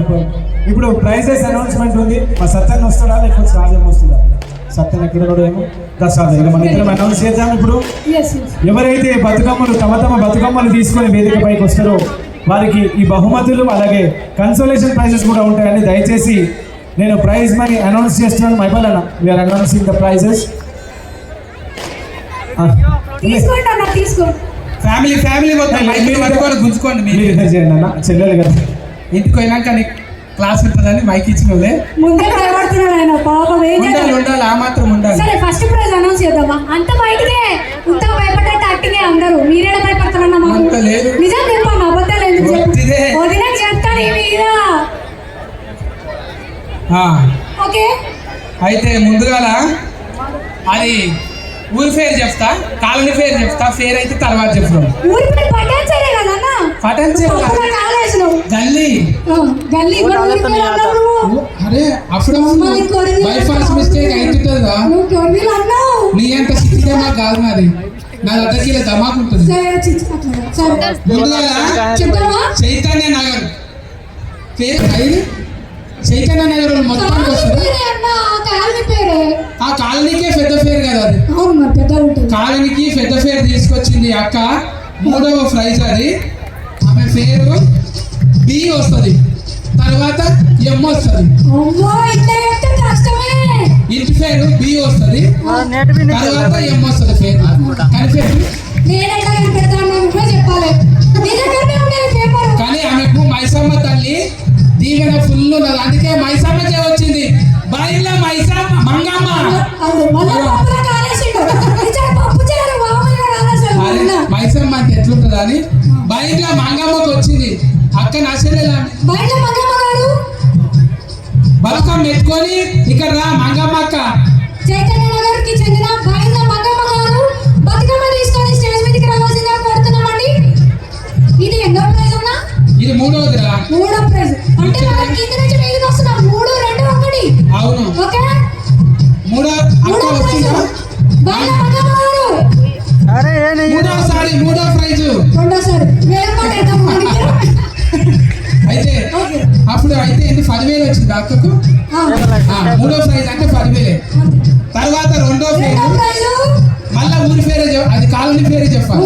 Super. ఇప్పుడు prices announcement ఉంది. మా సత్యన్ వస్తాడా లేకపోతే రాజమ్మ వస్తుందా? సత్యన్ ఎక్కడ కూడా ఏమో దశాలు ఇక మన ఇద్దరం అనౌన్స్ చేద్దాం. ఇప్పుడు ఎవరైతే బతుకమ్మలు తమ బతుకమ్మలు తీసుకొని వేదిక పైకి వస్తారో వారికి ఈ బహుమతులు అలాగే కన్సోలేషన్ ప్రైజెస్ కూడా ఉంటాయని దయచేసి నేను ప్రైజ్ మనీ అనౌన్స్ చేస్తున్నాను. మైబల్ అన్న we're announcing the prizes. Family family మొత్తం గుంజుకోండి. మీరు చేయండి అన్న, చెల్లెలు కదా. ఇంటికి పోయినాక క్లాస్ ఉంటుందని మైక్ ఇచ్చినవులే ఉండాలి, ఆ మాత్రం ఉండాలి. సరే ఫస్ట్ ప్రైజ్ అనౌన్స్ చేద్దామా? అంత బయటకే ఇంత భయపడ్డట్టు యాక్టింగే అందరూ. మీరేడ భయపడతారన్నా? అంత లేదు, నిజం చెప్పాను, అబద్ధాలు ఎందుకు చెప్పు? వదిన చెప్తాను ఈ మీద. ఓకే, అయితే ముందుగాల అది ఊరి పేరు చెప్తా, కాలనీ పేరు చెప్తా. పేరు అయితే తర్వాత చెప్తాం. ఊరి పేరు పటాన్సరే కదన్నా? గల్లీ గల్లీ. అరే అప్పుడు బైపాస్ మిస్టేక్ అవుతుందా? నీ అంత స్థితిగా మాకు కాదు, నాది నా దగ్గర ధమాకు ఉంటుంది. ముందుగా చైతన్య నగర్ పేరు చైతన్య నగర్ మొత్తానికి వస్తుంది. ఆ కాలనీకే పెద్ద పేరు కదా అది. కాలనీకి పెద్ద పేరు తీసుకొచ్చింది అక్క. 3వ ప్రైజ్ అది. ఆమె పేరు బి వస్తుంది, తర్వాత ఎం వస్తుంది. ఇంటి పేరు బి వస్తుంది, తర్వాత ఎం వస్తుంది. పేరు కానీ ఆమెకు మైసమ్మ తల్లి దీవెన ఫుల్ ఉన్నది, అందుకే మైసమ్మకే వచ్చింది. బయట మైసమ్మ మంగమ్మ మైసమ్మ అంటే ఎట్లుంటుంది అని బయట మంగమ్మకు వచ్చింది. అక్క నచ్చలేదా? బతుకమ్మ ఎత్తుకొని ఇక్కడ రా మంగమ్మ అక్క. చైతన్య నగర్ కి చెందిన బయట మంగమ్మ గారు బతుకమ్మ తీసుకొని స్టేజ్ మీదకి రావాల్సిందిగా కోరుతున్నామండి. ఇది ఎన్నో ప్రైజ్ అన్నా? ఇది 3వది రా. 3వ ప్రైజ్ అంటే మనం కింద నుంచి మీదకి వస్తున్నాం. 3, 2, 1. అవును, ఓకే. 3వ అక్క వచ్చిందా? బయట మంగమ్మ గారు 3వ ప్రైజ్. 2సారి అయితే అప్పుడు అయితే 10,000 వచ్చింది అక్కకు. 3వ ప్రైజ్ అంటే 10,000. తర్వాత 2వ పేరు మళ్ళా ఊరి పేరే, అది కాలనీ పేరే చెప్పాలి.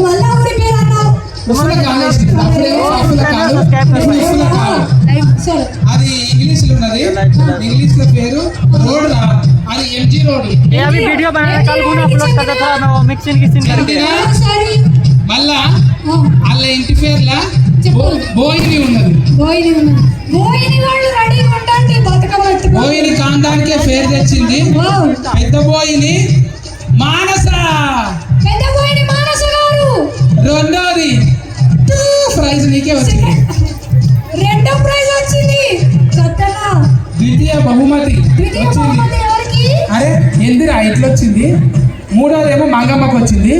అది ఇంగ్లీష్ లో ఉన్నది. ఇంగ్లీష్ లో పేరు రోడ్ రా, అది ఎంజీ రోడ్. మళ్ళా వాళ్ళ ఇంటి పేర్లా బోయిని ఉన్నది. బోయిని కాంతానికే పేరు తెచ్చింది. పెద్ద బోయిని మానస. 2వది ప్రైజ్ నీకే వచ్చింది. 2వ ప్రైజ్ వచ్చింది. ద్వితీయ బహుమతి వచ్చింది. అరే ఎందురా ఇట్లా వచ్చింది? 3వదేమో మంగమ్మకు వచ్చింది.